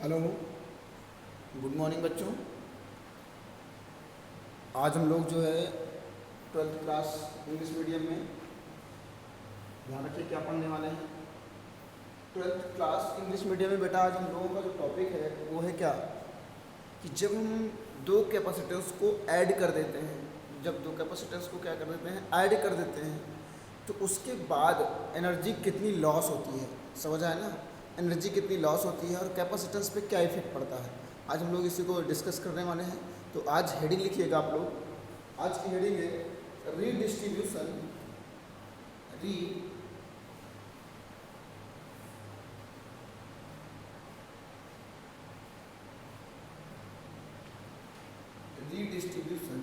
Hello, good morning बच्चों। आज हम लोग जो है 12th क्लास इंग्लिश मीडियम में ध्यान रखिए क्या पढ़ने वाले हैं। 12th क्लास इंग्लिश मीडियम में बेटा आज हम लोगों का जो टॉपिक है वो है क्या कि जब हम दो कैपेसिटेंस को ऐड कर देते हैं, जब दो कैपेसिटेंस को क्या कर देते हैं, ऐड कर देते हैं, तो उसके बाद एनर्जी कितनी लॉस होती है। समझ आया ना, एनर्जी कितनी लॉस होती है और कैपेसिटेंस पे क्या इफेक्ट पड़ता है। आज हम लोग इसी को डिस्कस करने वाले हैं। तो आज हेडिंग लिखिएगा आप लोग। आज की हेडिंग है redistribution redistribution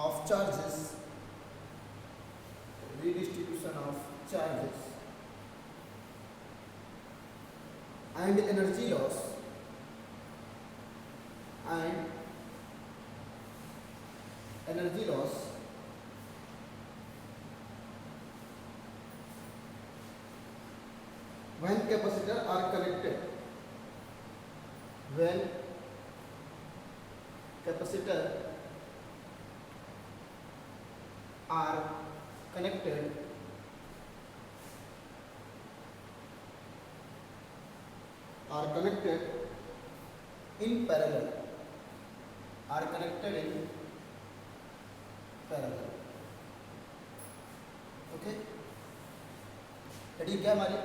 of charges, redistribution of charges and energy loss when capacitor are connected, when capacitor are connected in parallel, are connected in parallel। Okay, heading क्या हमारी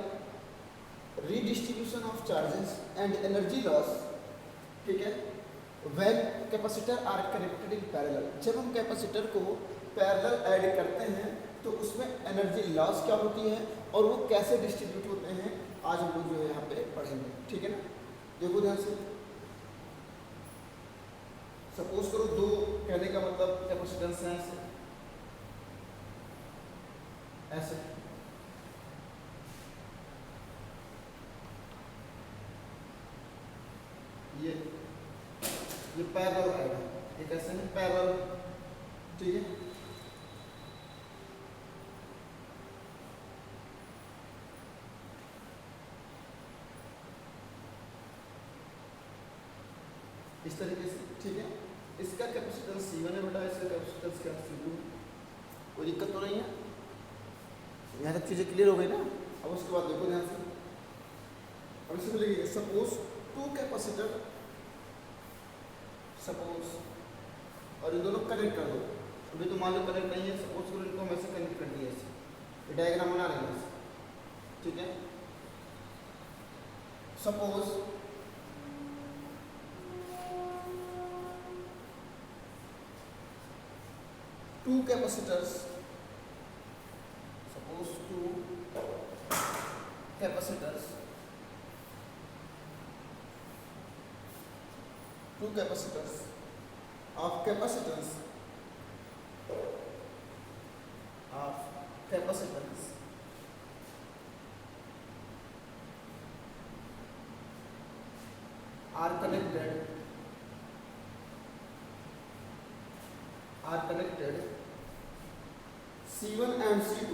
redistribution of charges and energy loss. ठीक है, when capacitor are connected in parallel, जब हम capacitor को parallel add करते हैं तो उसमें एनर्जी लॉस क्या होती है और वो कैसे डिस्ट्रीब्यूट होते हैं, आज हम लोग जो है यहाँ पे पढ़ेंगे। ठीक है ना, देखो ध्यान से। सपोज करो दो, कहने का मतलब कैपेसिटेंस है ऐसे ऐसे, ये पैरेलल आएगा, ये कैसे है पैरेलल। ठीक है, इस तरीके से। ठीक है, इसका कैपेसिटेंस C1 है बेटा, इसका कैपेसिटेंस क्या C2। कोई दिक्कत तो नहीं है, यहाँ तक चीज़ें क्लियर हो गई ना। अब उसके बाद देखो ध्यान से, अब इसमें लिखिए सपोज टू कैपेसिटर, सपोज, और इन दोनों कनेक्ट कर दो। अभी तो मान लो कनेक्ट नहीं है, सपोज करो इनको हम ऐसे कनेक्ट कर दिए, ऐसे ये डायग्राम बना रहे हैं। ठीक है, suppose two capacitors, suppose two capacitors of capacitance are connected C1 and C2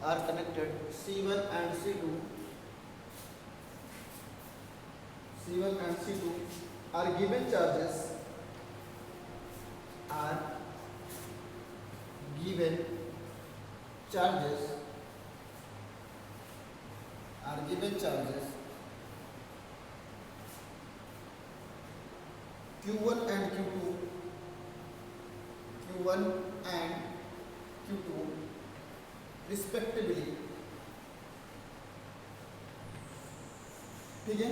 are connected, C1 and C2 are given charges, Q1 and Q2 respectively। ठीक है,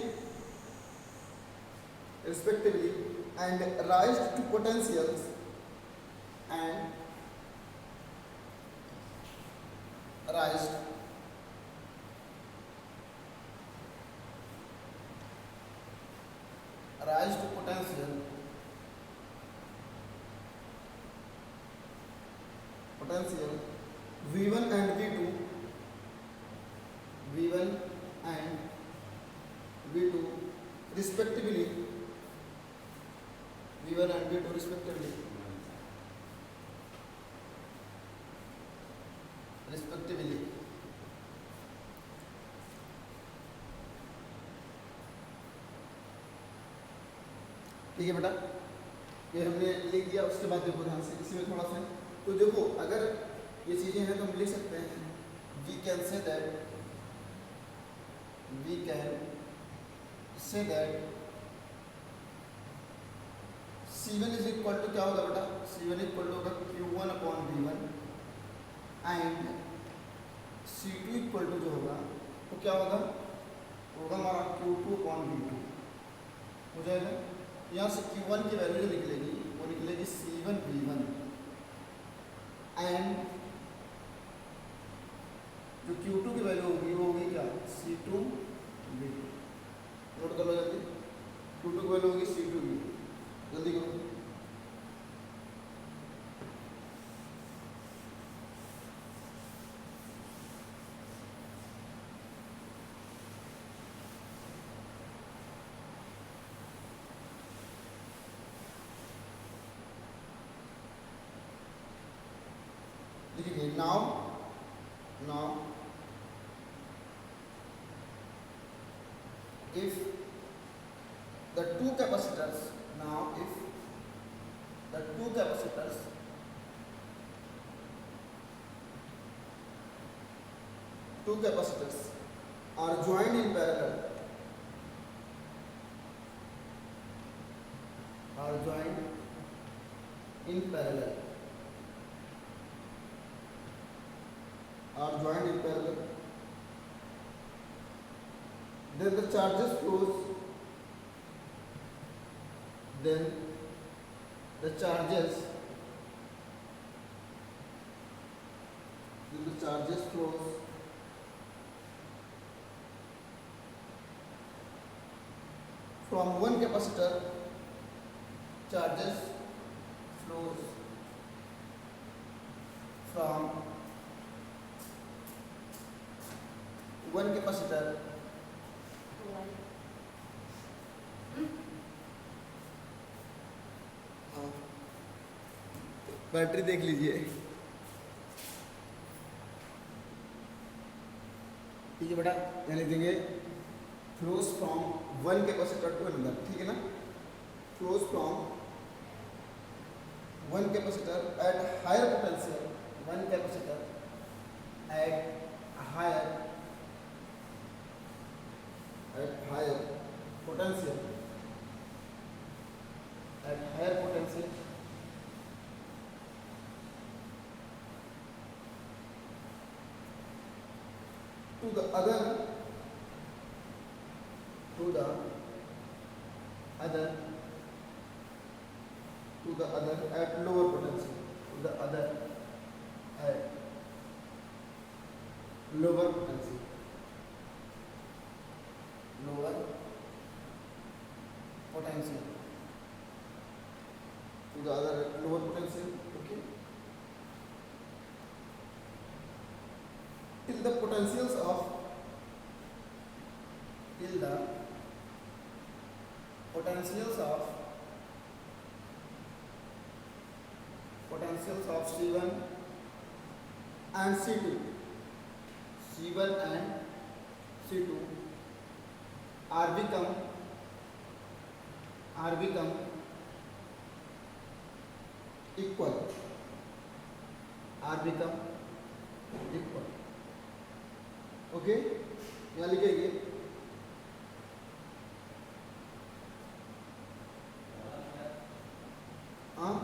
respectively, and raised to potentials potential V1 and V2 respectively, V1 and V2 respectively, ठीक है बेटा, ये हमने लिख दिया। उसके बाद देखो ध्यान से, इसी में थोड़ा सा तो देखो, अगर ये चीज़ें हैं तो हम लिख सकते हैं we can say that C1 is equal to क्या होगा बेटा, C1 इक्वल टू होगा Q1 upon V1 and C2 equal to जो होगा तो क्या होगा हमारा Q2 अपॉन V2 हो जाएगा। यहाँ से Q1 की वैल्यू जो निकलेगी वो निकलेगी C1 V1 एंड जो Q2 की वैल्यू होगी वो होगी क्या, C2 V2। नोट कर लो जल्दी, Q2 की वैल्यू होगी C2 V2, जल्दी करो। देखिए now if the two capacitors are joined in parallel, then the charges flows, from one capacitor, charges flows from one capacitor battery देख लीजिए, ठीक है बेटा। यहाँ लिख देंगे flows from one capacitor to another, ठीक है ना, flows from one capacitor at higher potential, one capacitor at higher potential to the other at lower potential, lower potential to the other at lower potential, okay, till the potentials of C1 and C2 are become equal, okay. यहाँ लिखेंगे हाँ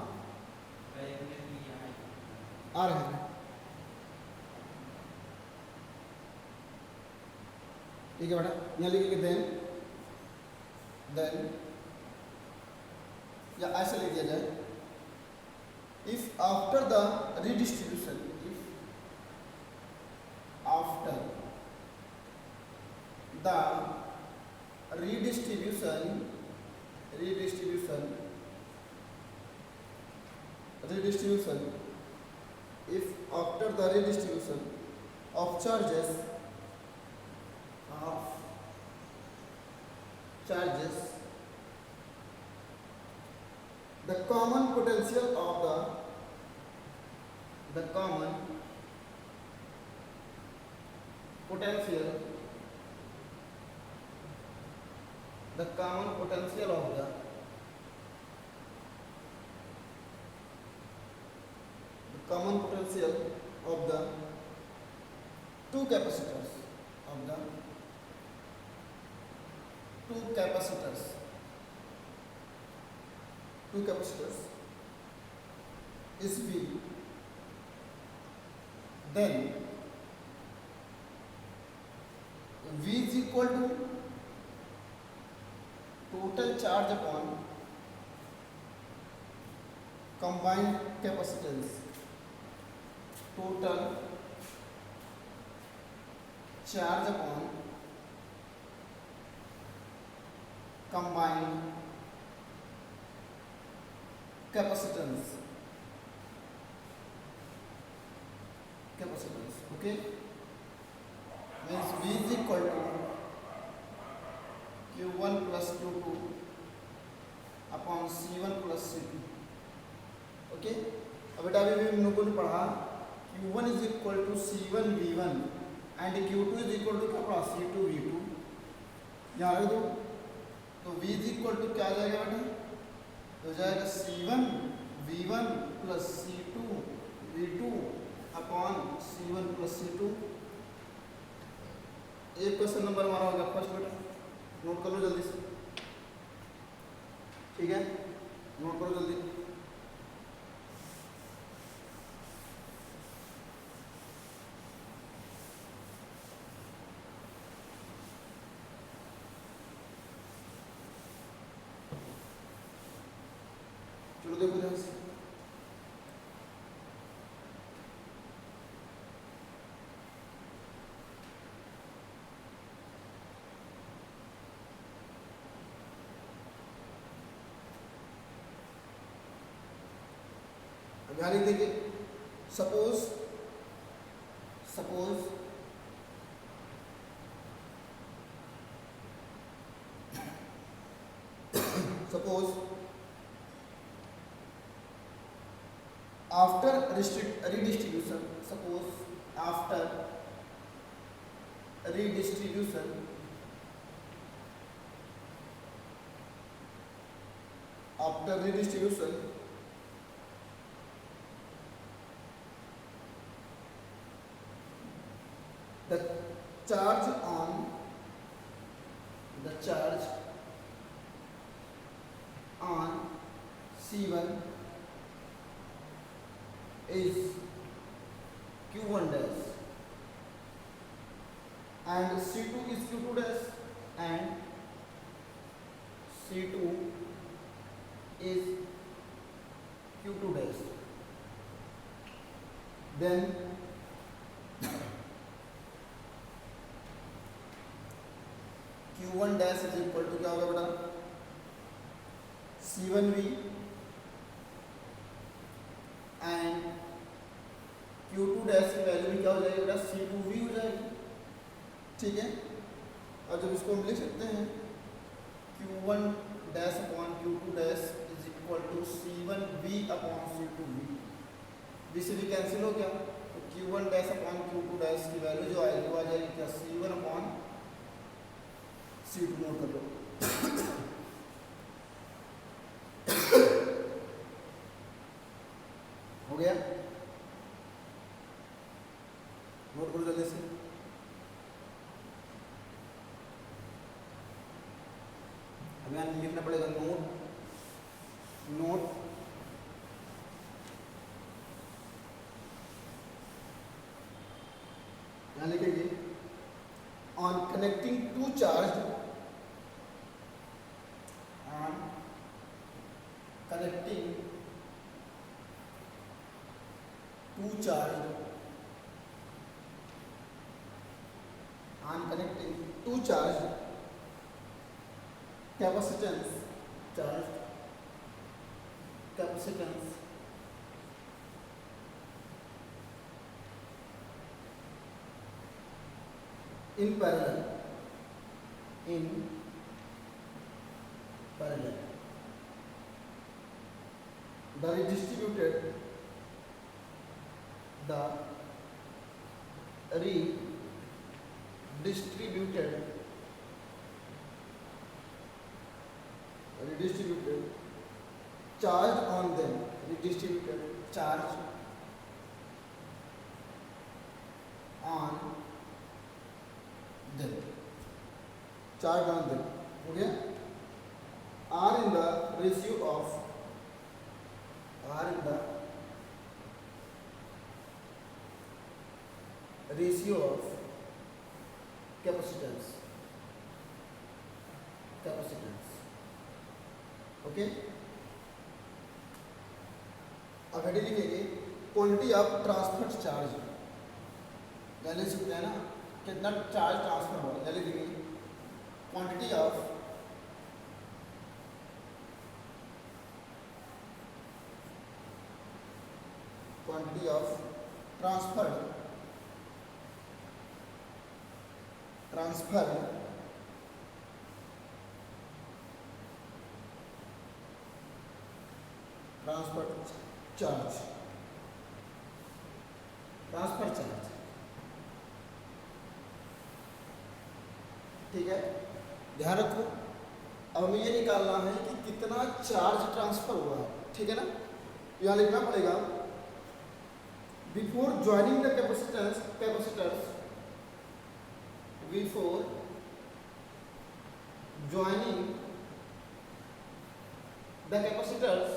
आ रहे हैं, ठीक है बेटा। यहाँ लिखेंगे देन या ऐसे लिख दिया जाए, if after the redistribution, if after the redistribution of charges, the common potential of the common potential of the common potential of the two capacitors is V, then V is equal to total charge upon combined capacitance. Total charge upon combined capacitance. Okay, means V is equal to Q1 plus Q2 upon C1 plus C2. Okay, अब बेटा अभी हम लोगों ने पढ़ा Q1 is equal to C1 V1 and Q2 is equal to क्या पढ़ा C2 V2। यहाँ रख दो तो V इज इक्वल टू क्या आ जाएगा बेटा, हो जाएगा C1 V1 plus C2 V2 upon C1 plus C2। एक क्वेश्चन नंबर हमारा होगा फर्स्ट बेटा, नोट कर लो जल्दी से, ठीक है, नोट करो जल्दी। चलो देखो ध्यान से, ध्यान लिख देखिए। Suppose after redistribution, the charge on C1 is Q1 dash and C2 is Q2 dash and C2 is Q2 dash, then Q1 dash is equal to क्या होगा बेटा, C1V एंड Q2 डैश की वैल्यू भी क्या हो जाएगी बेटा, C2V हो जाएगी, ठीक है। और जब इसको हम लिख सकते हैं Q1 dash upon Q2 dash is equal to C1V upon C2V, B से भी कैंसिल हो गया, तो Q1 dash upon Q2 dash की वैल्यू जो आएगी वो आ जाएगी क्या, C1 अपॉन C2। नोट कर लो। हो गया, नोट करो जल्दी से। अब यहाँ लिखना पड़ेगा नोट यहाँ लिखेंगे on connecting to charge capacitance in parallel the redistributed charge on them, redistributed charge Z, 4 गुना जेड हो गया। Are in the ratio of, are in the ratio of capacitance, capacitance okay. अब हेडिंग लिखेंगे quantity of transfer charge, पहले सीखते हैं ना कितना चार्ज ट्रांसफर हो रहा है। पहले लिखेंगे क्वांटिटी ऑफ ट्रांसफर चार्ज, ठीक है। ध्यान रखो, अब हमें ये निकालना है कि कितना चार्ज ट्रांसफर हुआ है, ठीक है ना। यहाँ लिखना पड़ेगा before joining the capacitors, before joining the capacitors,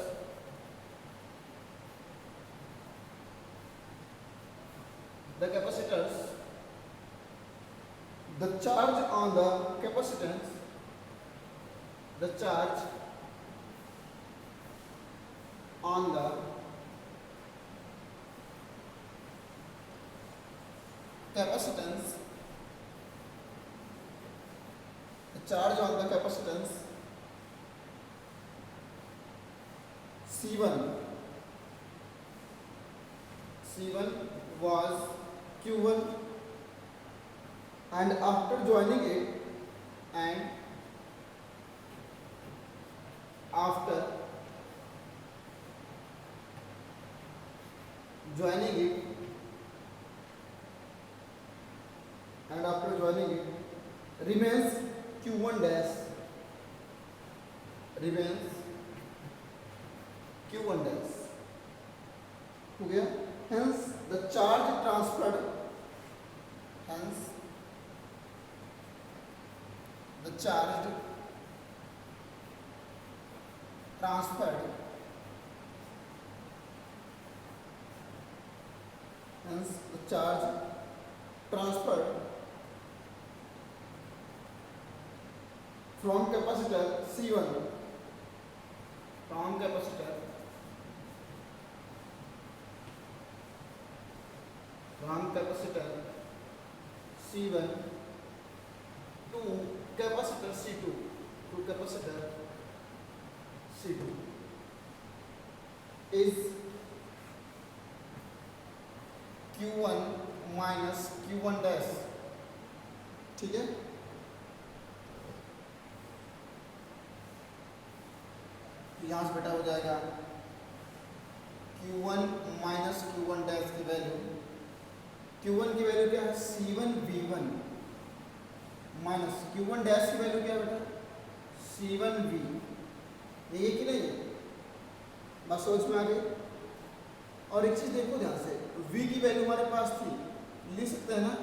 the charge on the capacitance, the charge on the capacitance, C1 was Q1, and after joining it, remains Q1 dash, हो गया। Hence the charge transferred, from capacitor C1, to capacitor C2 is Q1 minus Q1 dash, ठीक है। यहाँ से बेटा हो जाएगा Q1 minus Q1 dash की वैल्यू, Q1 की वैल्यू क्या है C1 V1 minus Q1 dash की वैल्यू क्या है बेटा C1 V, ये कि नहीं, बस सोच में आ गई। और एक चीज देखो ध्यान से, V की वैल्यू हमारे पास थी, लिख सकते हैं ना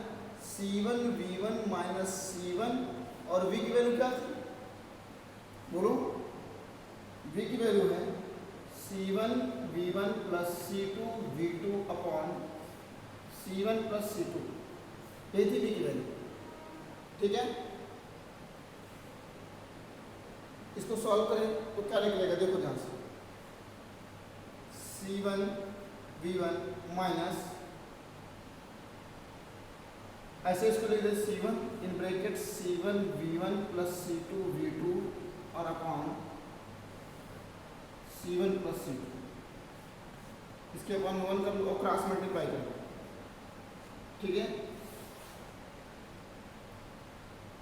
C1 V1 माइनस C1, और V की वैल्यू क्या थी बोलो, V की वैल्यू है C1 V1 plus C2 V2 upon C1 plus C2, ये थी V की वैल्यू, ठीक है। इसको सॉल्व करें तो क्या निकलेगा, देखो ध्यान से, C1 V1 माइनस, ऐसे इसको लिख दे C1 इन bracket C1 V1 plus C2 V2 और अपॉन C1 प्लस C2, इसके अपॉन 1 कर लो और क्रॉस मल्टीप्लाई कर लो, ठीक है।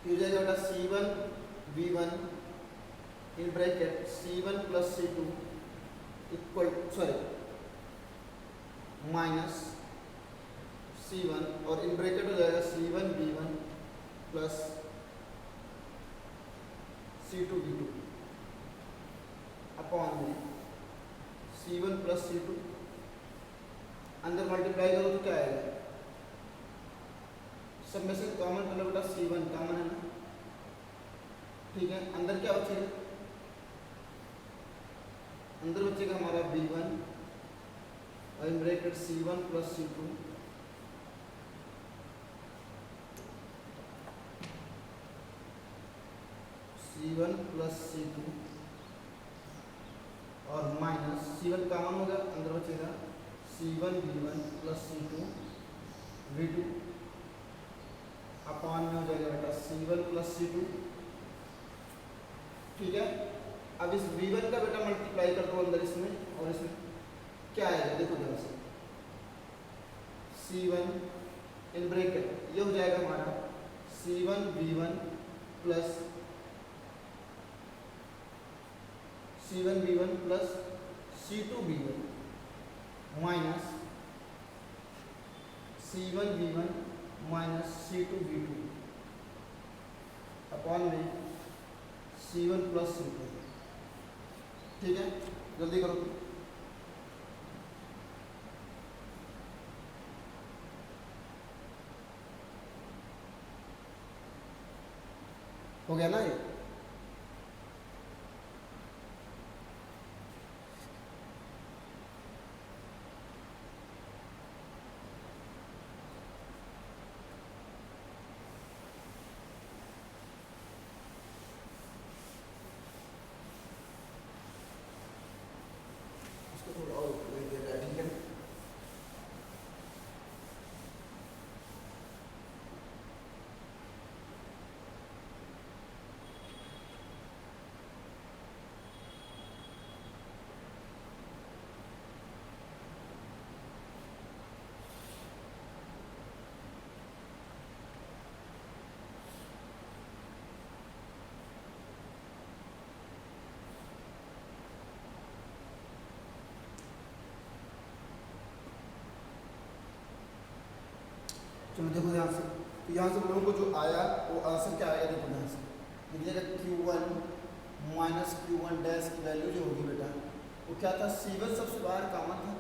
हो जाएगा बेटा C1 V1 इन bracket C1 plus C2 equal minus C1 और इन ब्रैकेट हो जाएगा C1 V1 plus C2 V2 upon में C1 प्लस C2, अंदर मल्टीप्लाई करो तो क्या आएगा सब में से कॉमन कर लो बेटा, C1 कॉमन है ना, ठीक है। अंदर क्या बचेगा, अंदर बचेगा हमारा B1 और इन bracket C1 plus C2, C1 plus C2 और माइनस C1 कॉमन होगा, अंदर बचेगा C1 V1 plus C2 V2 upon में हो जाएगा बेटा C1 प्लस C2, ठीक है। अब इस V1 का बेटा मल्टीप्लाई कर दो अंदर इसमें, और इसमें क्या आएगा देखो ध्यान से, C1 इन ब्रैकेट ये हो जाएगा हमारा C1 V1 plus C1 V1 plus C2 V1 minus C1 V1 minus C2 V2 upon में C1 प्लस C2, ठीक है। जल्दी करो, हो गया ना ये। इसको थोड़ा और ले देगा, ठीक है। चलो देखो ध्यान से, तो यहाँ से हम लोगों को जो आया वो आंसर क्या आएगा देखो ध्यान से, लिखिएगा Q1 माइनस Q1 डैश की वैल्यू जो होगी बेटा वो क्या था, C1 सबसे बाहर कॉमन था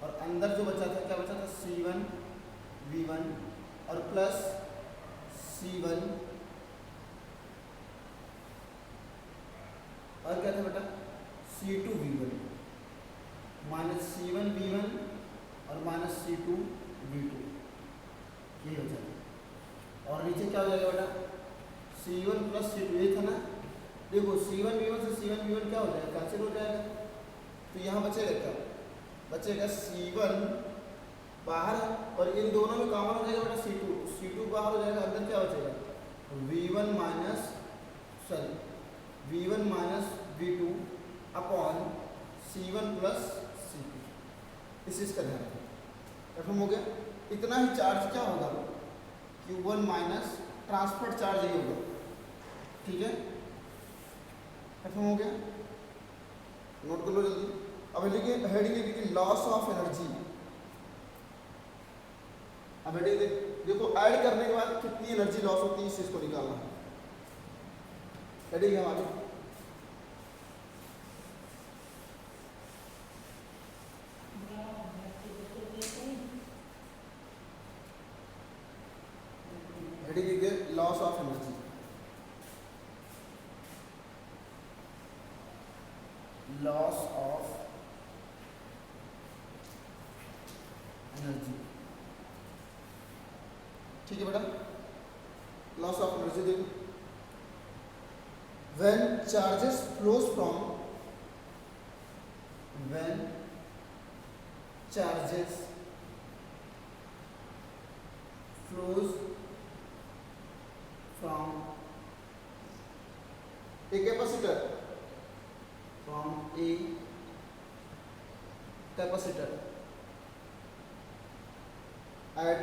और अंदर जो बचा था क्या बचा था, C1 V1 और प्लस C1 और क्या था बेटा C2 V1 minus C1 V1 और माइनस C2 V2, ये हो जाएगा। और नीचे क्या हो जाएगा बेटा C1 प्लस C2, ये था ना, देखो C1 V1 से C1 V1 क्या हो जाएगा, कैंसिल हो जाएगा, तो यहाँ बचेगा क्या, बचेगा C1 बाहर और इन दोनों में कॉमन हो जाएगा बेटा C2 बाहर हो जाएगा, अंदर क्या बचेगा V1 minus V2 upon C1 plus C2, इस चीज़ का ध्यान रखें। कन्फर्म हो गया, इतना ही चार्ज क्या होगा Q1 माइनस ट्रांसफर चार्ज ही होगा, ठीक है। खत्म हो गया, नोट कर लो जल्दी। अब लिखिए हेडिंग लिखिए लॉस ऑफ एनर्जी। अब हेडिंग देखो ऐड करने के बाद कितनी एनर्जी लॉस होती है इस चीज को निकालना है। हेडिंग है हमारी हेडिंग लिखिए loss of energy. Loss of energy, ठीक है बेटा। लॉस ऑफ एनर्जी देखो, when charges flows from a capacitor at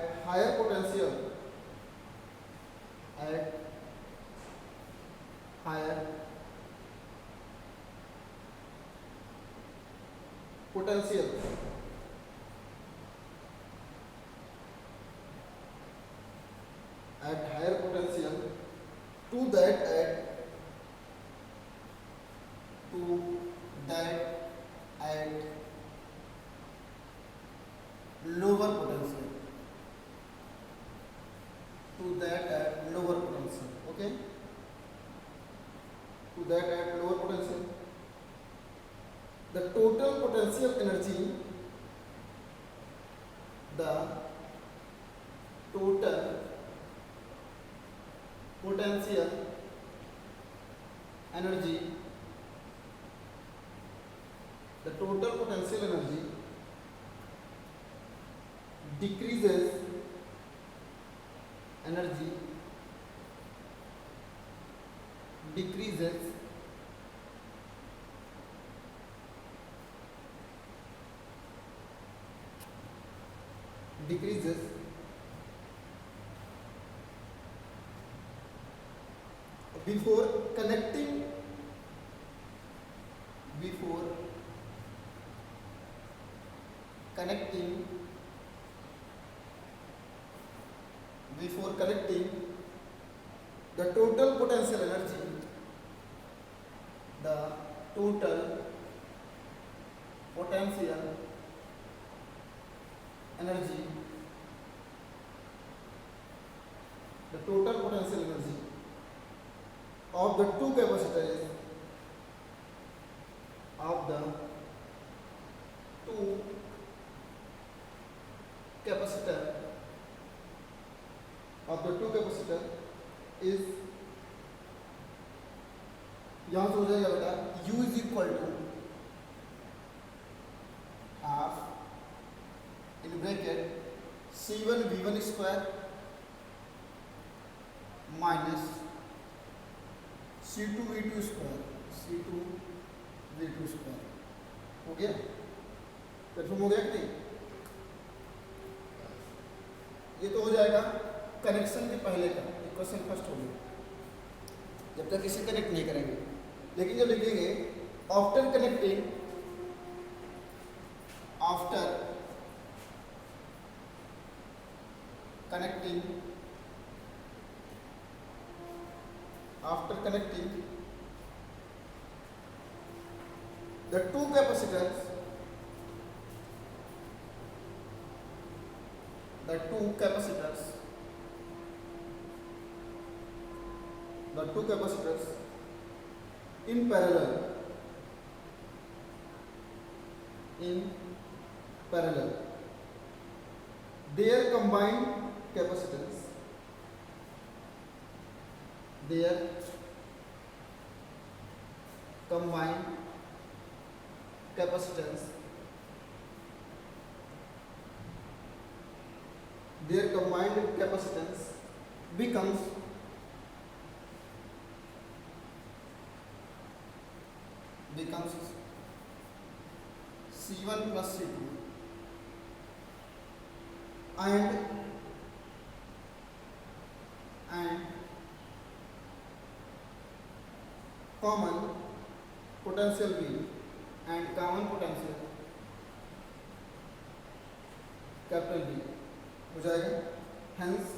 higher potential to that at lower potential, potential energy, the total potential energy, the total potential energy decreases energy decreases decreases before connecting the total potential energy, the total potential energy, the total potential energy of the two capacitors, of the two capacitor is, यहां से हो जाएगा बेटा U is equal to half in bracket C1 V1 square minus C2 V2 square हो गया, confirm हो गया कि नहीं? ये तो हो जाएगा कनेक्शन के पहले का इक्वेशन फर्स्ट हो गया, जब तक इसे कनेक्ट नहीं करेंगे। लेकिन जब लिखेंगे after connecting the two capacitors, in parallel, their combined capacitance becomes C1 plus C2 and common potential V and common potential capital V हो जाएगा। hence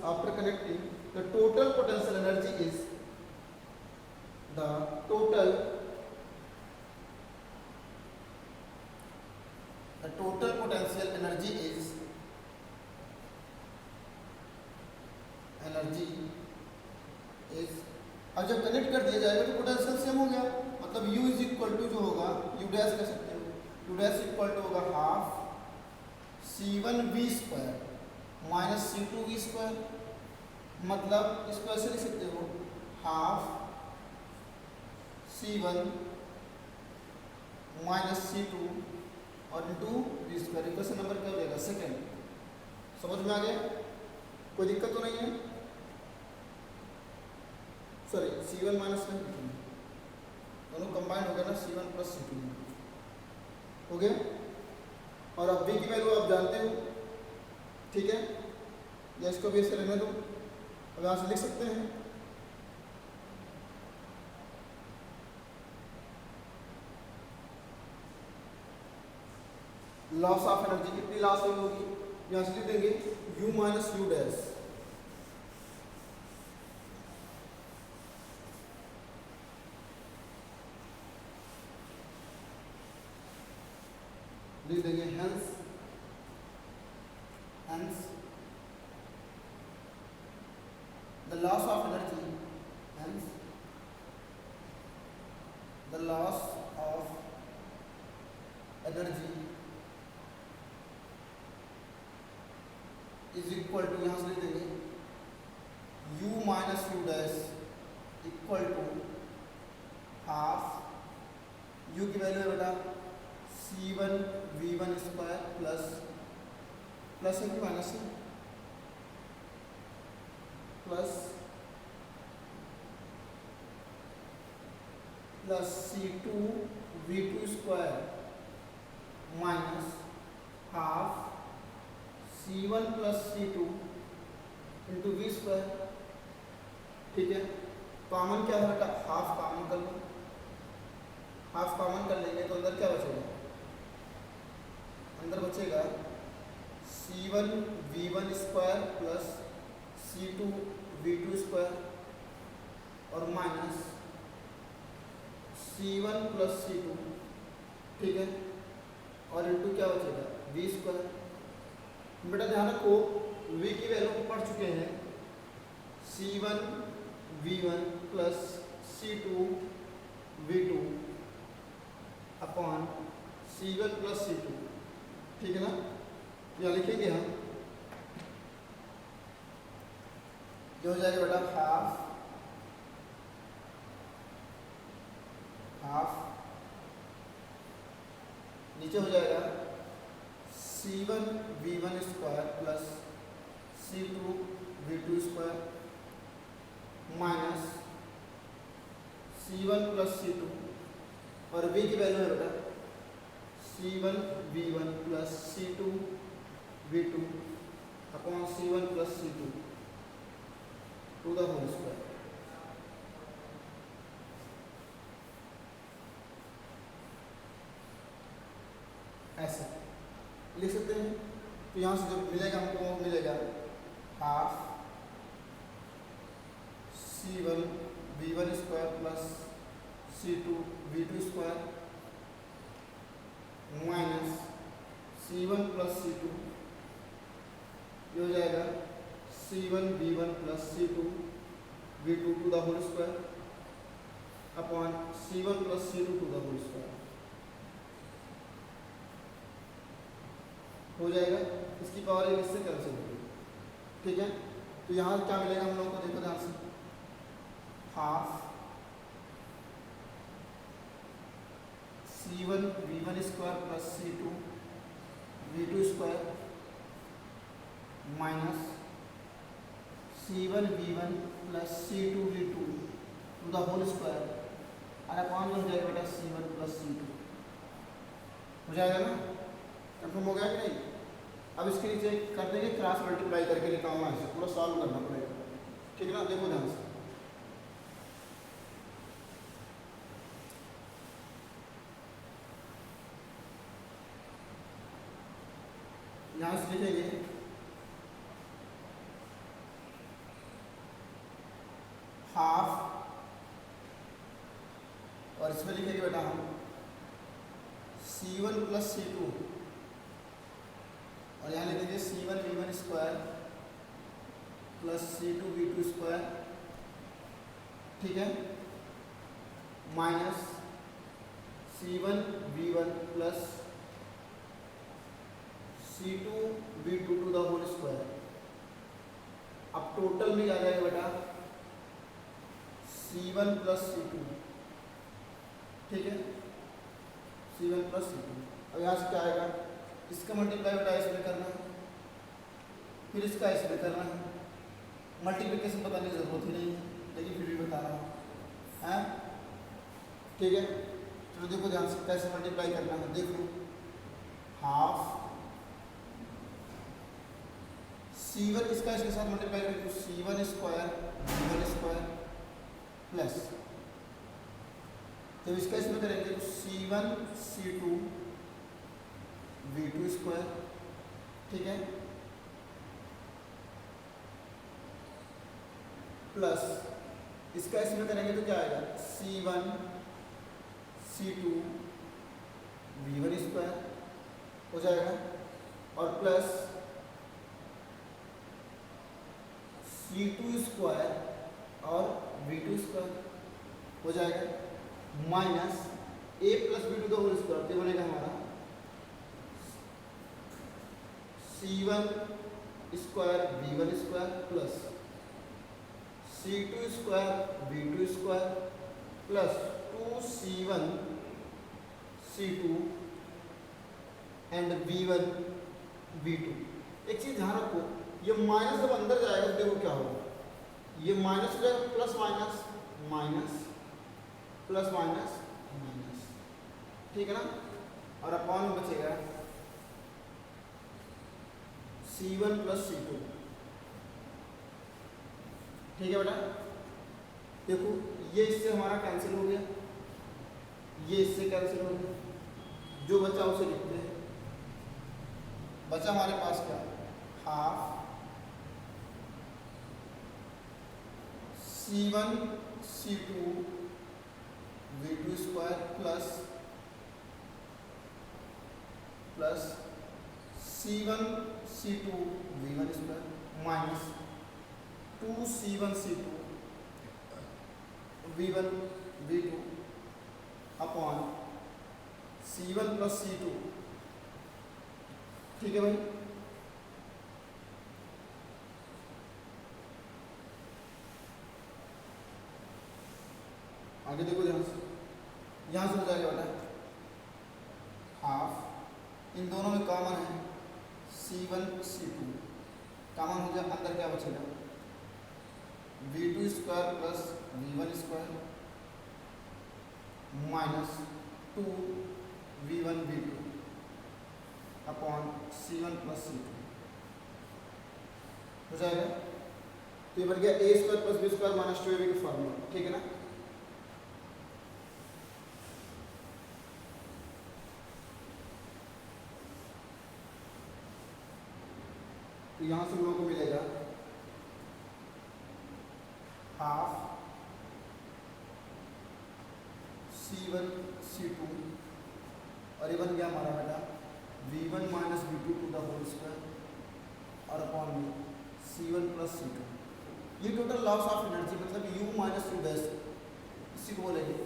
after connecting the total potential energy is the total potential energy is अब जब connect कर दिया जाएगा तो potential same हो गया, मतलब U इज इक्वल टू जो होगा U डैश कह सकते हो, U डैश इक्वल टू होगा half C1 V square minus C2 V square, मतलब इसको ऐसे लिख सकते हो हाफ C1 माइनस C2 और into V square. Equation number क्या हो जाएगा? सेकेंड। समझ में आ गया? कोई दिक्कत तो नहीं है? सॉरी C1 माइनस दोनों कंबाइंड हो गया ना, C1 प्लस C2 हो गया। और अब V की वैल्यू आप जानते हो, ठीक है, या इसको भी ऐसे रहने दो, अब यहाँ से लिख सकते हैं लॉस ऑफ एनर्जी कितनी लॉस हुई होगी, यहाँ से लिख देंगे U minus U dash, loss of energy, hence the loss of energy is equal to, यहाँ से लिख देंगे u minus u dash equal to half u की वैल्यू है बेटा C1V1 स्क्वायर प्लस है कि माइनस है, plus C2V2 square minus half C1 plus C2 into V square. ठीक है, कॉमन क्या है बेटा, हाफ कॉमन कर लो, हाफ कॉमन कर लेंगे तो अंदर क्या बचेगा, अंदर बचेगा C1V1 square plus C2V2 square और माइनस C1 प्लस C2। ठीक है, और इंटू क्या बचेगा V स्क्वायर। बेटा ध्यान रखो V की वैल्यू पढ़ चुके हैं, C1V1 plus C2V2 upon C1 plus C2। ठीक है ना, यहाँ लिखेंगे हम, जो हो जाएगा बेटा हाफ नीचे हो जाएगा C1V1 square plus C2V2 square minus C1 plus C2 और V की वैल्यू है बेटा C1V1 plus C2V2 upon C1 plus C2 to the whole square. ऐसे लिख सकते हैं। तो यहाँ से जो मिलेगा हमको वो मिलेगा half C1V1 square plus C2V2 square minus C1 plus C2, ये हो जाएगा C1V1 plus C2V2 to the whole square upon C1 plus C2 to the whole square हो जाएगा। इसकी पावर एक इससे कैंसिल होगी। ठीक है, तो यहाँ क्या मिलेगा हम लोगों को, देखो ध्यान से, half C1V1 square plus C2V2 square minus C1V1 plus C2V2 to the whole square और अपॉन में हो जाएगा बेटा C1 प्लस C2। हो जाएगा ना, कंफर्म हो गया कि नहीं। अब इसके नीचे कर देंगे क्रॉस मल्टीप्लाई करके निकालना है, पूरा सॉल्व करना पड़ेगा। ठीक है ना, देखो ध्यान से, यहाँ से लिखेंगे हाफ और इसमें लिखेंगे बेटा हम C1 प्लस C2 और यहाँ लिखेंगे C1V1 square plus C2V2 square. ठीक है, minus C1V1 plus C2V2 to the whole square. अब टोटल में आ जाएगा बेटा C1 प्लस C2। ठीक है, C1 प्लस C2। अब यहाँ से क्या आएगा, इसका मल्टीप्लाई बेटा इसमें करना है, फिर इसका इसमें करना है। मल्टीप्लिकेशन बताने की जरूरत ही नहीं है, लेकिन फिर भी बता रहा हूँ। हैं, ठीक है, चलो देखो ध्यान से कैसे मल्टीप्लाई करना है। देखो हाफ C1 इसका इसके साथ मल्टीप्लाई करेंगे तो C1 square V1 square plus, जब इसका इसमें करेंगे तो C1 C2 V2 स्क्वायर। ठीक है, प्लस इसका इसमें करेंगे तो क्या आएगा C1 C2 V1 स्क्वायर हो जाएगा और प्लस C2 स्क्वायर और v2 स्क्वायर हो जाएगा माइनस a प्लस b2 का होल स्क्वायर, तो बनेगा हमारा c1 square v1 square plus c2 square v2 square plus 2c1 c2 and v1 v2। एक चीज ध्यान रखो, ये माइनस जब अंदर जाएगा तो देखो क्या होगा, ये माइनस हो जाएगा plus minus minus plus minus minus, ठीक है ना। और अपॉन में बचेगा c1 प्लस c2, ठीक है बेटा। देखो ये इससे हमारा कैंसिल हो गया, ये इससे कैंसिल हो गया, जो बचा उसे लिखते हैं। बचा हमारे पास क्या, half c1 c2 v2 square plus c1 c2 v1 square minus 2c1 c2 v1 v2 upon c1 plus c2, ठीक है भाई। आगे देखो ध्यान से, यहाँ से हो जाएगा बेटा हाफ, इन दोनों में कॉमन है c1 c2 कॉमन हो जाए, अंदर क्या बचेगा v2 square plus v1 square minus 2 v1 v2 upon c1 plus c2 हो जाएगा। तो ये बन गया a square plus b square minus 2ab का फॉर्मूला, ठीक है ना। तो यहां से हम लोगों को मिलेगा हाफ c1 c2 और ये बन गया हमारा बेटा v1 minus v2 to the whole square और अपॉन में c1 प्लस c2। ये टोटल लॉस ऑफ एनर्जी मतलब u माइनस u डैश, इसी को बोलेंगे,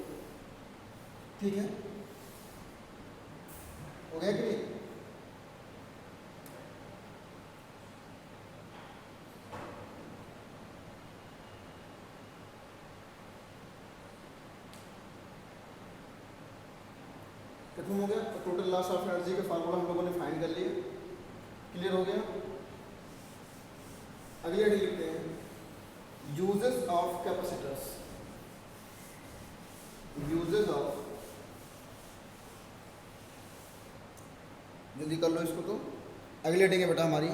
ठीक है। हो गया कि नहीं। खत्म हो गया। तो टोटल लॉस ऑफ एनर्जी का फार्मूला हम लोगों ने फाइंड कर लिया, क्लियर हो गया। अगले हेडिंग लिखते हैं uses of capacitors. Uses of, जल्दी कर लो इसको। तो अगली हेडिंग है बेटा हमारी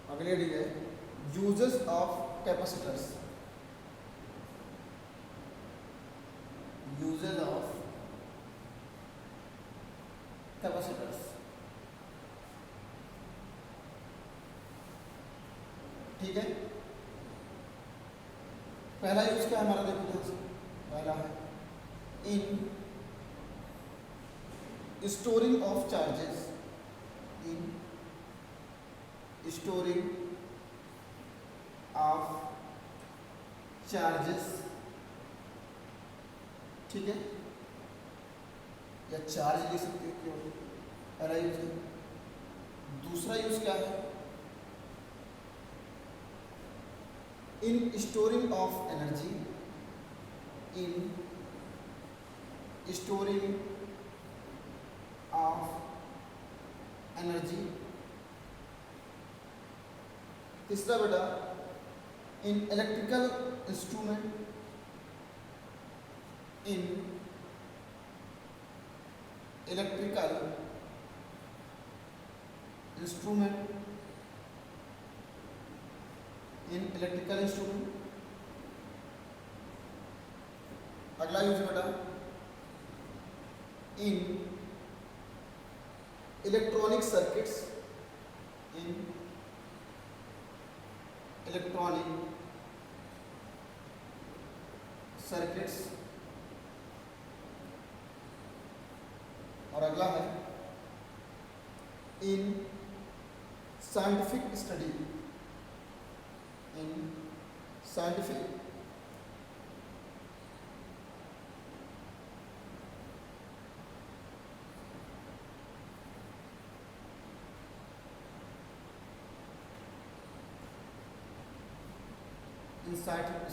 अगली हेडिंग है uses of capacitors. Uses of capacitors, ठीक है। पहला यूज क्या है हमारा, देखो ध्यान से। पहला है इन storing of charges, in storing of charges, ठीक है, या चार्ज ले सकते हो, क्यों। पहला यूज है। दूसरा यूज क्या है, इन storing of energy, in storing of energy. तीसरा बेटा in electrical instrument, in electrical instrument, in electrical instrument. अगला यूज बेटा इन इलेक्ट्रॉनिक सर्किट्स, इन इलेक्ट्रॉनिक सर्किट्स। और अगला है in scientific study, in scientific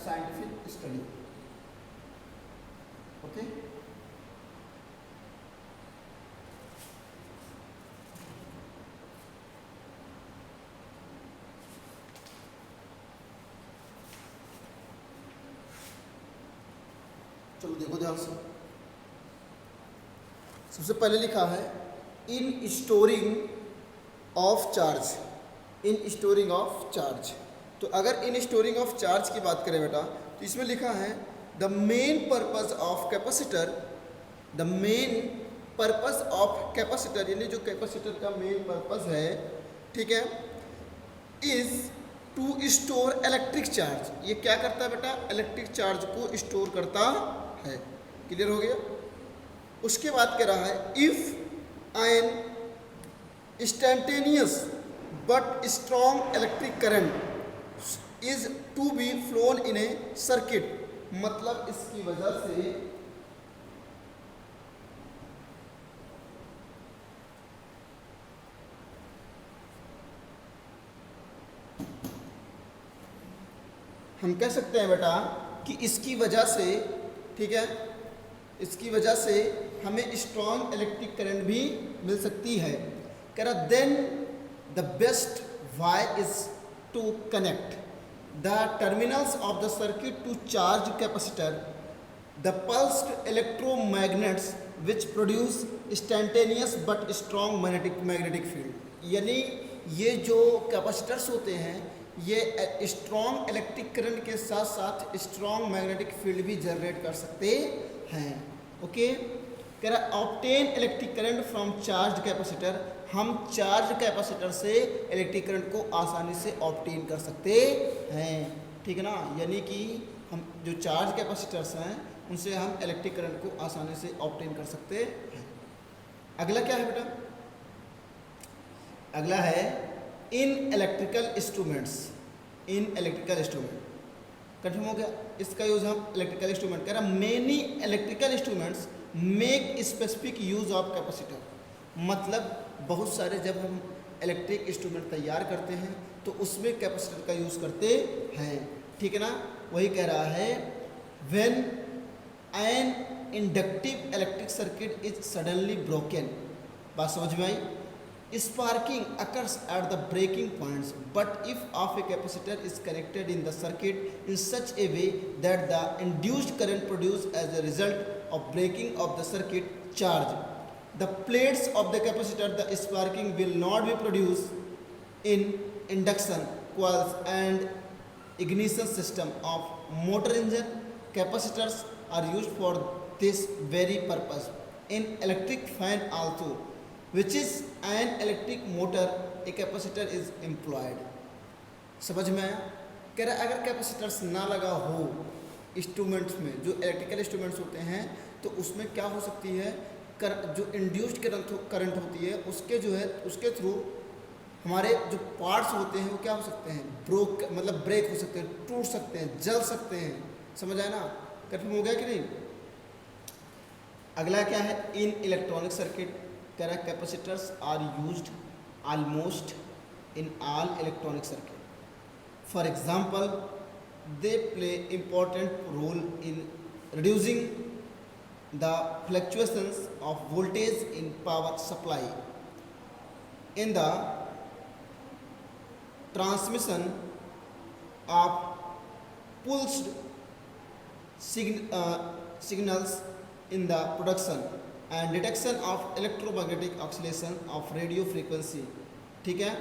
scientific study. Okay. चलो देखो ध्यान से। सबसे पहले लिखा है इन storing of charge, in storing of charge. तो अगर इन स्टोरिंग ऑफ चार्ज की बात करें बेटा, तो इसमें लिखा है the main purpose of capacitor, the main purpose of capacitor, यानी जो कैपेसिटर का मेन पर्पस है, ठीक है, is to store electric charge. ये क्या करता है बेटा? इलेक्ट्रिक चार्ज को स्टोर करता है। क्लियर हो गया? उसके बाद कह रहा है if an instantaneous but strong electric current is to be flown in a circuit, मतलब इसकी वजह से हम कह सकते हैं बेटा कि इसकी वजह से, ठीक है, इसकी वजह से हमें स्ट्रॉन्ग इलेक्ट्रिक करंट भी मिल सकती है। कह रहा then the best way is to connect the terminals of the circuit to charge capacitor the pulsed electromagnets which produce instantaneous but strong magnetic field. यानी ये जो कैपेसिटर्स होते हैं ये स्ट्रॉन्ग इलेक्ट्रिक करंट के साथ साथ स्ट्रॉन्ग मैग्नेटिक फील्ड भी जनरेट कर सकते हैं। ओके, कह रहा obtain electric current from charge capacitor, हम चार्ज कैपेसिटर से इलेक्ट्रिक करंट को आसानी से ऑब्टेन कर सकते हैं, ठीक है ना। यानी कि हम जो चार्ज कैपेसिटर्स हैं उनसे हम इलेक्ट्रिक करंट को आसानी से ऑब्टेन कर सकते हैं। अगला क्या है बेटा? अगला है in electrical instruments, in electrical instrument. Confirm हो गया? इसका यूज हम इलेक्ट्रिकल इंस्ट्रूमेंट कह रहा। Many electrical instruments make specific use of capacitor, मतलब बहुत सारे जब हम इलेक्ट्रिक इंस्ट्रूमेंट तैयार करते हैं तो उसमें कैपेसिटर का यूज करते हैं, ठीक है ना। वही कह रहा है when an inductive electric circuit is suddenly broken, बात समझ में आई? Sparking occurs at the breaking points, but if of a capacitor is connected in the circuit in such a way that the induced current produced as a result of breaking of the circuit charge the plates of the capacitor, the sparking will not be produced in induction coils and ignition system of motor engine. Capacitors are used for this very purpose in electric fan also, which is an electric motor a capacitor is employed। समझ में आया? कह रहा अगर capacitors ना लगा हो instruments में, जो इलेक्ट्रिकल इंस्ट्रूमेंट्स होते हैं, तो उसमें क्या हो सकती है, जो इंड्यूस्ड करंट होती है उसके जो है उसके थ्रू हमारे जो पार्ट्स होते हैं वो क्या हो सकते हैं, मतलब ब्रेक हो सकते हैं, टूट सकते हैं, जल सकते हैं। समझ आया ना? कंफर्म हो गया कि नहीं? अगला क्या है इन इलेक्ट्रॉनिक सर्किट। कह रहा capacitors are used almost in all electronic circuit. For example they play important role in reducing the fluctuations of voltage in power supply, in the transmission of pulsed signals in the production and detection of electromagnetic oscillation of radio frequency, ठीक है।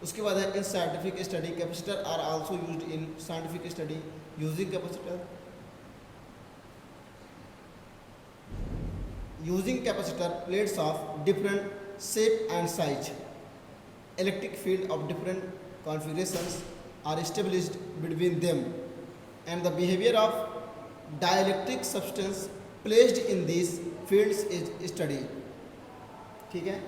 उसके बाद है in scientific study capacitor are also used in scientific study using capacitor plates of different shape and size, electric field of different configurations are established between them, and the behavior of dielectric substance placed in these fields is studied, ठीक है।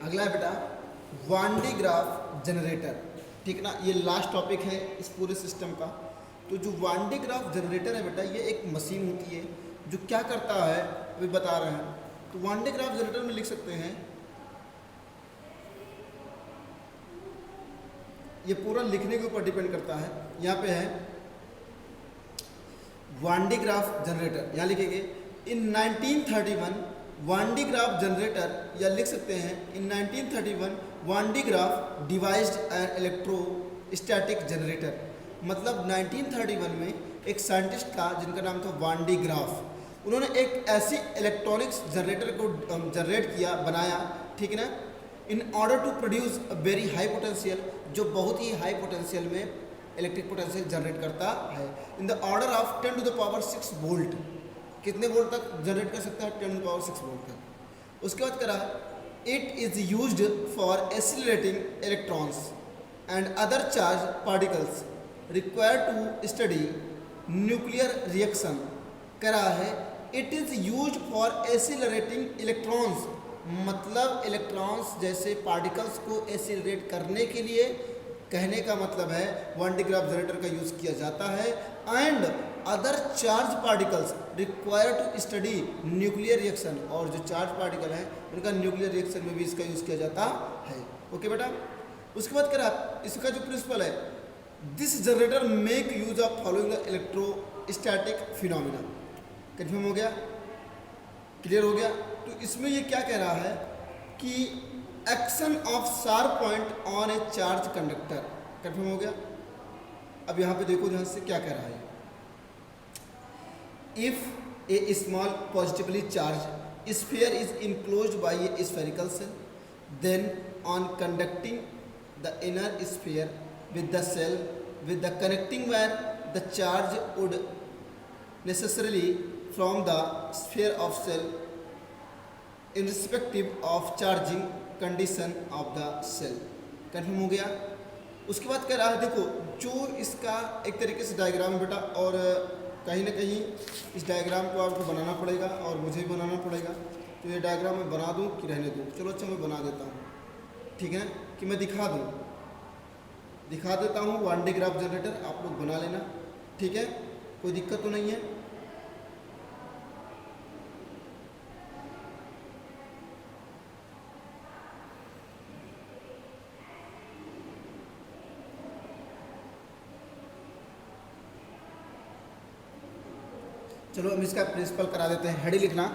अगला है बेटा वान de Graaff generator, ठीक ना। ये last topic है इस पूरे सिस्टम का। तो जो वान डी ग्राफ जनरेटर है बेटा, ये एक मशीन होती है जो क्या करता है अभी बता रहे हैं। तो वान डी ग्राफ जनरेटर में लिख सकते हैं, ये पूरा लिखने के ऊपर डिपेंड करता है। यहाँ पे है वान डी ग्राफ जनरेटर, यहाँ लिखेंगे in 1931 Van de Graaff generator, या लिख सकते हैं in 1931 Van de Graaff devised an electrostatic generator. मतलब 1931 में एक साइंटिस्ट था जिनका नाम था वान डी ग्राफ। उन्होंने एक ऐसी इलेक्ट्रॉनिक्स जनरेटर को जनरेट किया, बनाया, ठीक है ना, in order to produce a very high potential, जो बहुत ही हाई पोटेंशियल में इलेक्ट्रिक पोटेंशियल जनरेट करता है, in the order of 10 to the power 6 volt. कितने वोल्ट तक जनरेट कर सकता है? 10 टू द पावर 6 वोल्ट तक। उसके बाद करा it is used for accelerating electrons and other charge particles required to study nuclear reaction. करा है it is used for accelerating electrons, मतलब इलेक्ट्रॉन्स जैसे पार्टिकल्स को एक्सीलरेट करने के लिए, कहने का मतलब है वान डी ग्राफ जनरेटर का यूज़ किया जाता है। And other charge particles required to study nuclear reaction, और जो चार्ज पार्टिकल हैं उनका न्यूक्लियर रिएक्शन में भी इसका यूज़ किया जाता है। ओके बेटा। उसके बाद करा इसका जो प्रिंसिपल है, this generator make use of following the electrostatic phenomena. Confirm हो गया? क्लियर हो गया? तो इसमें ये क्या कह रहा है कि action of sharp point on A charge conductor. Confirm हो गया? अब यहाँ पे देखो ध्यान से क्या कह रहा है। If a small positively charge sphere is enclosed by a spherical cell, then on conducting the inner sphere with the cell with the connecting wire, the charge would necessarily from the sphere of cell irrespective of charging condition of the cell। Confirm हो गया? उसके बाद कह रहा है, देखो जो इसका एक तरीके से डायग्राम है बेटा, और कहीं ना कहीं इस डायग्राम को आपको बनाना पड़ेगा और मुझे भी बनाना पड़ेगा। तो ये डायग्राम मैं बना दूँ कि रहने दूँ? चलो अच्छा मैं बना देता हूँ, ठीक है, कि मैं दिखा देता हूँ वान डी ग्राफ जनरेटर, आप लोग बना लेना, ठीक है, कोई दिक्कत तो नहीं है। चलो हम इसका प्रिंसिपल करा देते हैं, हेडी लिखना।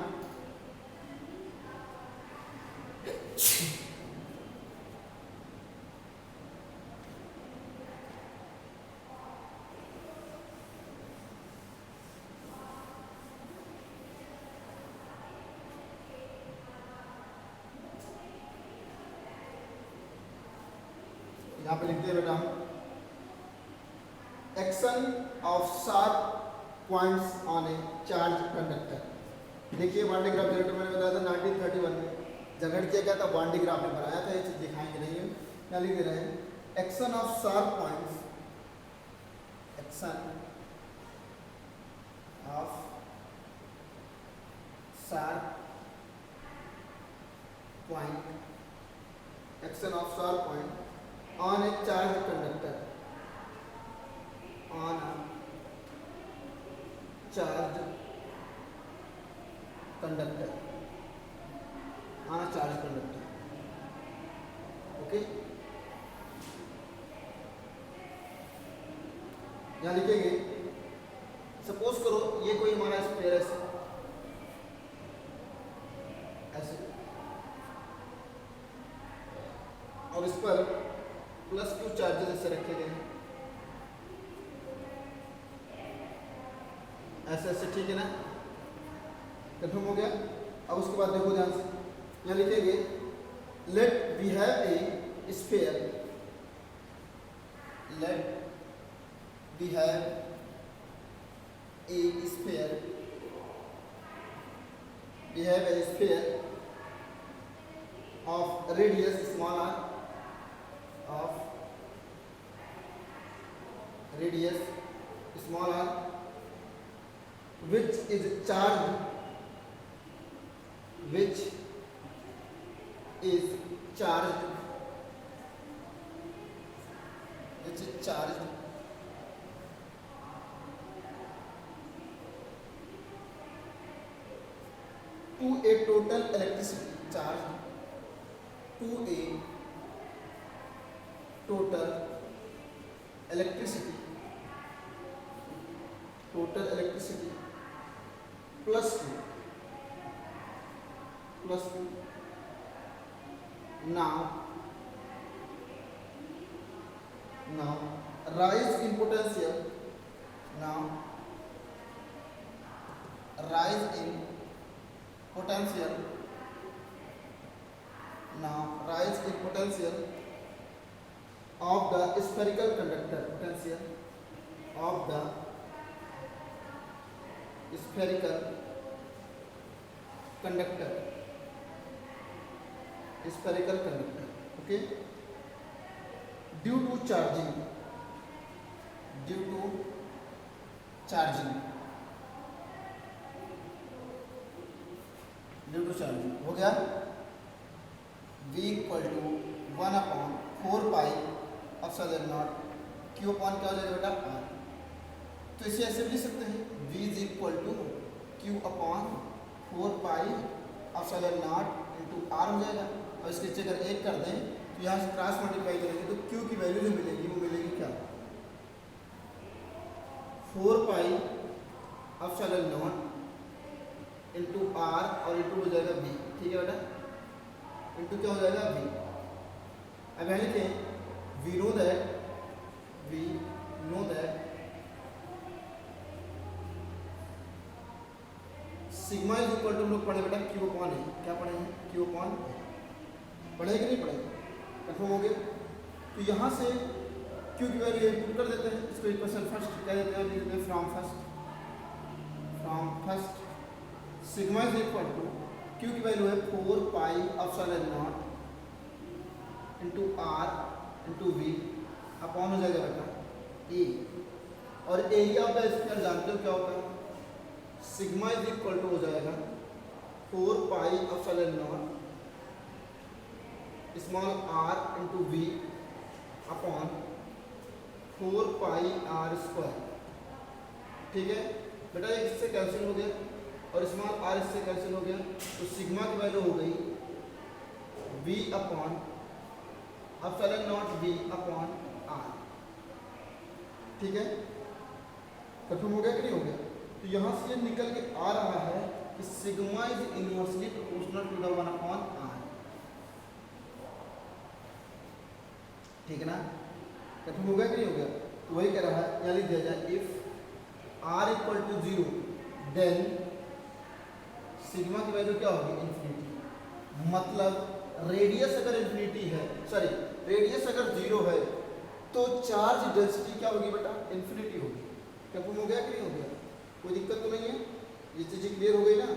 यहाँ पे लिखते हैं बेटा हम action of sharp points on A charge conductor. देखिए वान डी ग्राफ जनरेटर मैंने बताया था 1931 में जनरेट किया गया था, वान डी ग्राफ में बनाया था, ये चीज दिखाएंगे नहीं है। क्या लिख दे रहे हैं? Action of sharp points, action of sharp point, action of sharp point on a charged conductor, on a charged conductor, on a charged conductor। Okay, यहाँ लिखेंगे, सपोज करो ये कोई हमारा स्फीयर है ऐसे, और इस पर प्लस क्यू चार्जेस ऐसे रखे गए हैं, ऐसे ऐसे, ठीक है ना। कंफर्म हो गया? अब उसके बाद देखो ध्यान से, यहाँ लिखेंगे let we have a sphere, let we have a sphere, we have a sphere of radius small r, of radius small r, which is charged charged, which is charged to a total electricity, charged to a total electricity plus 2 now rise in potential, now rise in potential of the spherical conductor, potential of the spherical conductor, okay, due to charging हो गया। v equal to 1/4 pi epsilon naught q upon क्या हो जाएगा बेटा r। तो इसे ऐसे भी लिख सकते हैं v is equal to q upon 4 pi epsilon naught into r हो जाएगा। और इसके नीचे अगर 1 कर दें तो यहाँ से क्रॉस मल्टीप्लाई करेंगे तो q की वैल्यू जो मिलेगी वो मिलेगी क्या, 4 pi epsilon naught into r और इंटू हो जाएगा v, ठीक है बेटा, इंटू क्या हो जाएगा v। अब यहाँ लिखें we know that sigma is equal to, हम लोग पढ़े बेटा q अपॉन है, क्या पढ़े हैं q अपॉन, पढ़े कि नहीं पढ़े, कंफर्म हो गया। तो यहाँ से q की वैल्यू इनपुट कर देते हैं, इसको इक्वेशन फर्स्ट कह देते हैं, लिख देते हैं from first sigma is equal to q की वैल्यू है 4 pi epsilon naught into r into v upon हो जाएगा बेटा e। और एरिया ऑफ द स्फीयर जानते हो क्या होगा, सिग्मा इज इक्वल टू हो जाएगा 4 pi epsilon not small r into v upon 4 pi r square, ठीक है बेटा, एक इससे कैंसिल हो गया और स्मॉल r इससे कैंसिल हो गया, तो सिग्मा की वैल्यू हो गई v upon epsilon not v upon r, ठीक है, कंफर्म हो गया कि नहीं हो गया। तो यहाँ से ये निकल के आ रहा है कि sigma is inversely proportional to the 1 upon r, ठीक है ना, कंफर्म हो गया कि नहीं हो गया। तो वही कह रहा है, यहाँ लिख दिया जाए if r equal to 0 then sigma की वैल्यू क्या होगी, इन्फिनिटी। मतलब रेडियस अगर इन्फिनिटी है, सॉरी रेडियस अगर 0 है तो चार्ज डेंसिटी क्या होगी बेटा, इन्फिनिटी होगी। कंफर्म हो गया कि नहीं हो गया, कोई दिक्कत तो नहीं है, ये चीज़ें क्लियर हो गई ना,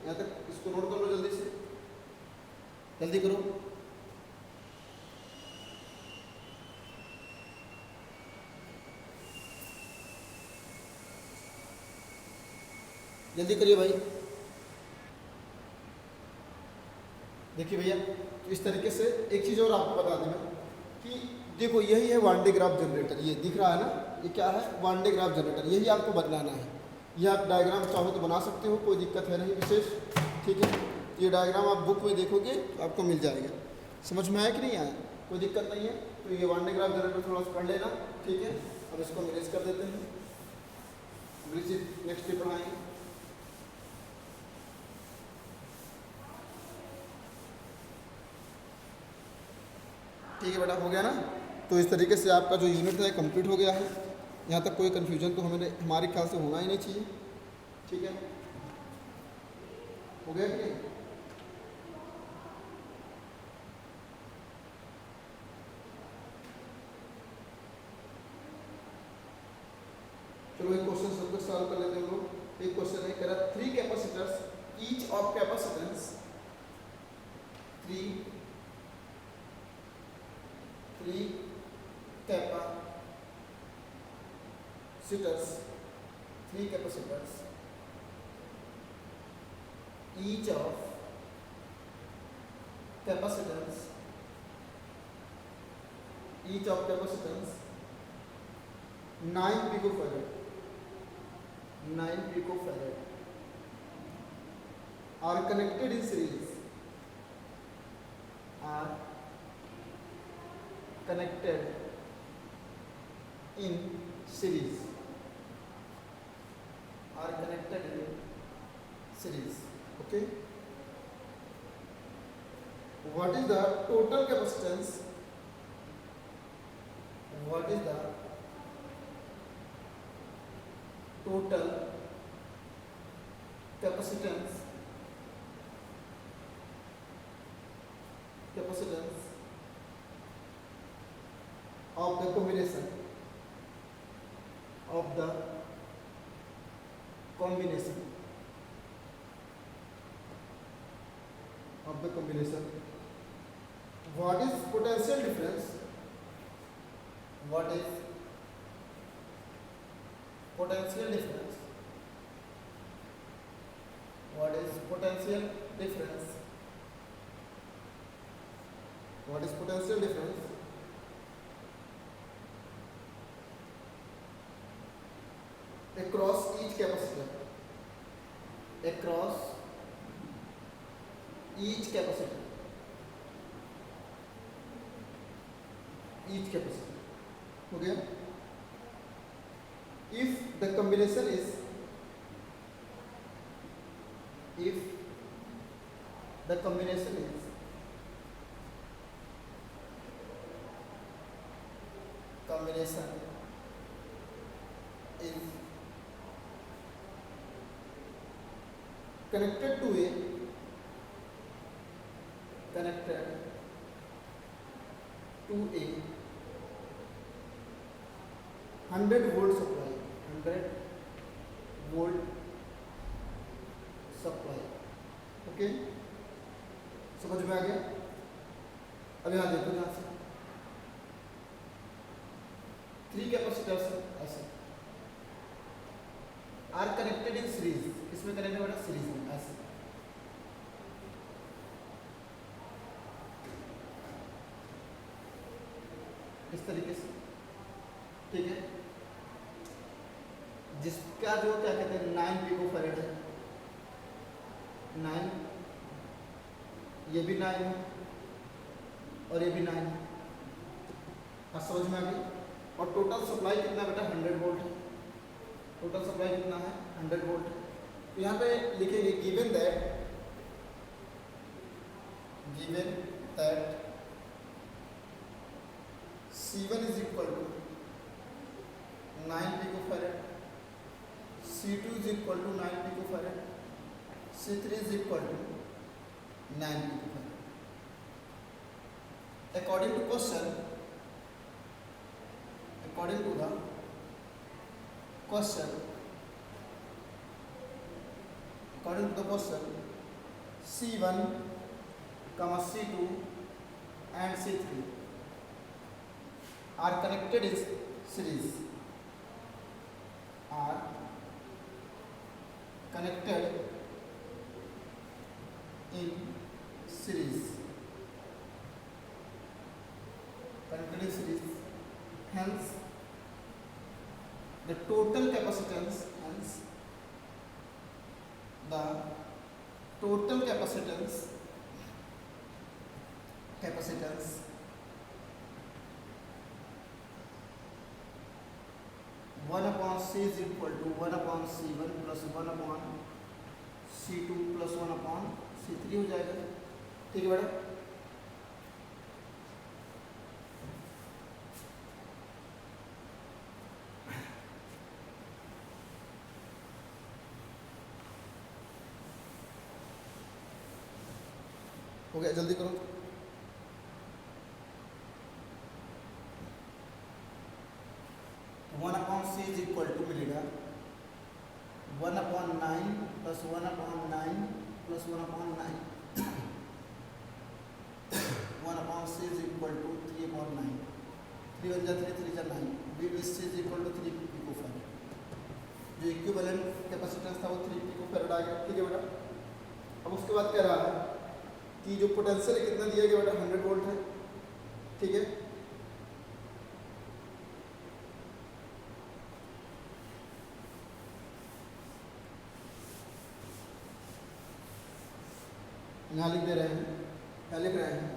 यहाँ तक इसको नोट कर लो, जल्दी से जल्दी करो। जल्दी करिए भाई। देखिए भैया, तो इस तरीके से एक चीज़ और आपको बता दें कि देखो यही है वान डे ग्राफ जनरेटर, ये दिख रहा है ना, ये क्या है वान डे ग्राफ जनरेटर, यही आपको बनाना है। ये आप डायग्राम चाहो तो बना सकते हो, कोई दिक्कत है नहीं विशेष, ठीक है। ये डायग्राम आप बुक में देखोगे तो आपको मिल जाएगा। समझ में आया कि नहीं आया, कोई दिक्कत नहीं है। तो ये वान डे ग्राफ जनरेटर थोड़ा सा पढ़ लेना, ठीक है। अब इसको हम इरेज कर देते हैं, नेक्स्ट डे पढ़ाएंगे। ठीक है बेटा, हो गया ना। तो इस तरीके से आपका जो यूनिट है कंप्लीट हो गया है। यहाँ तक कोई कन्फ्यूजन तो हमारे ख्याल से होना ही नहीं चाहिए, ठीक है। हो गया कि नहीं? चलो एक क्वेश्चन सब कुछ सॉल्व कर लेते हैं हम लोग। एक क्वेश्चन है, कह रहा 3 capacitors each of capacitance 3 capacitors each of capacitance each of capacitance 9 picofarad, 9 picofarad are connected in series, are connected in series, are connected in series. Okay. What is the total capacitance? What is the total capacitance of the combination of the combination what is potential difference? What is potential difference? What is potential difference? What is potential difference? Across each capacitor. Across each capacitor. Each capacitor. Okay. If the combination is connected to a 100 volt supply, 100 volt supply. Okay, समझ में आ गया? अब यहाँ देखो, यहाँ से 3 capacitors ऐसे are connected in series. इसमें कनेक्टेड बेटा सीरीज में ऐसे. इस तरीके से. ठीक है. जिसका जो क्या कहते हैं 9 पिकोफैरेड है, 9, ये भी 9 है और ये भी 9 है. अब समझ में आ गई. और टोटल सप्लाई कितना बेटा 100 वोल्ट है. टोटल सप्लाई कितना है 100 वोल्ट है. तो यहाँ पे लिखेंगे given that C1 is equal to 9 picofarad, C2 is equal to 9 picofarad, C3 is equal to 9 picofarad. According to the question, C1, C2 and C3 are connected in series. Are connected in series. Connected in series. Hence, the total capacitance. The total capacitance 1/C is equal to 1/C1 plus 1/C2 plus 1/C3 हो जाएगा. ठीक है बेटा. हो गया, जल्दी करो. One upon C is equal to मिलेगा 1/9 plus 1/9 plus 1/9. 1/C is equal to 3/9. 3 1 जा 3 3 जा 9. VBC is equal to 3 picofarad. जो इक्विवेलेंट कैपेसिटेंस था वो 3 पिकोफैराड आ गया. ठीक है बेटा. अब उसके बाद कह रहा है कि जो पोटेंशियल कितना दिया गया बेटा 100 वोल्ट है. ठीक है. यहाँ लिख दे रहे हैं, यहाँ लिख रहे हैं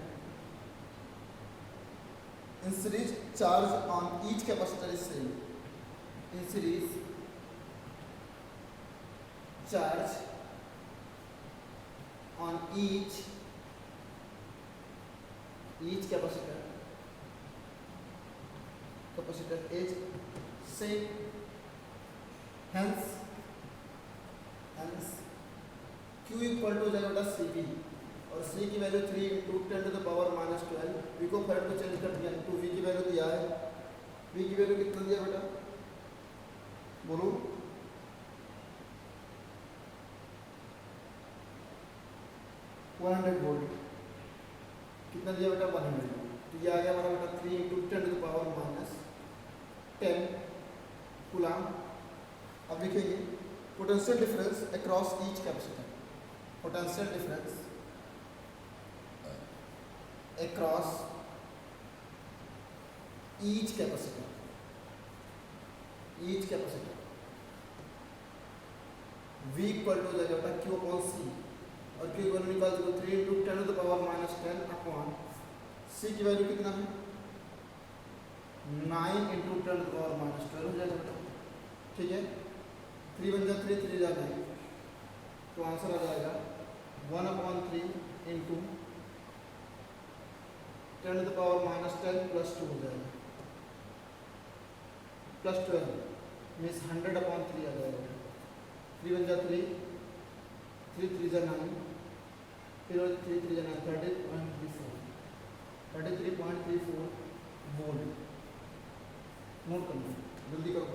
in series charge on each capacitor is same. In series charge on each capacitor is same, hence Q equal to हो जाएगा बेटा CV, और C की value 3 into 10 to the power minus 12। V को फैराड को चेंज कर दिया, into V की वैल्यू दिया है। V की वैल्यू कितना दिया बेटा, बोलो, वोल्ट। कितना दिया बेटा, 100। तो ये आ गया हमारा बेटा 3 into 10 to the power minus 10 coulomb. अब लिखेंगे potential difference across each capacitor. Potential difference across each capacitor. V equal to हो जाएगा बेटा Q अपॉन C, और Q की वैल्यू निकाल दो 3 into 10 to the power minus 10 upon C की वैल्यू कितना है 9 into 10 to the power minus 12 हो जाएगा बेटा। ठीक है, 3 बन जाए 3 जा 9, तो आंसर आ जाएगा 1/3 into 10 to the power minus 10 plus 2 हो जाएगा, प्लस 12 मीन्स 100/3 आ जाएगा। 3 बन जाए 3, 3 जा 9, फिर 3 जा 9, 33.34 वोल्ट। नोट कर लो, जल्दी करो।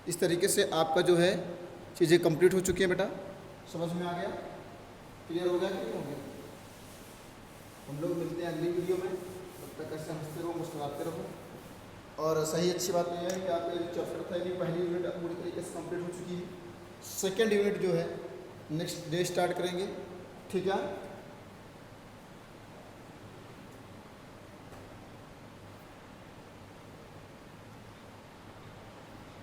इस तरीके से आपका जो है चीज़ें कंप्लीट हो चुकी हैं बेटा, समझ में आ गया, क्लियर हो गया कि नहीं हो गया। हम लोग मिलते हैं अगली वीडियो में, तब तक ऐसे हंसते रहो, मुस्कुराते रहो। और सही अच्छी बात यह है कि आपका जो चैप्टर था ये पहली यूनिट पूरी तरीके से कंप्लीट हो चुकी है। सेकेंड यूनिट जो है नेक्स्ट डे स्टार्ट करेंगे, ठीक है।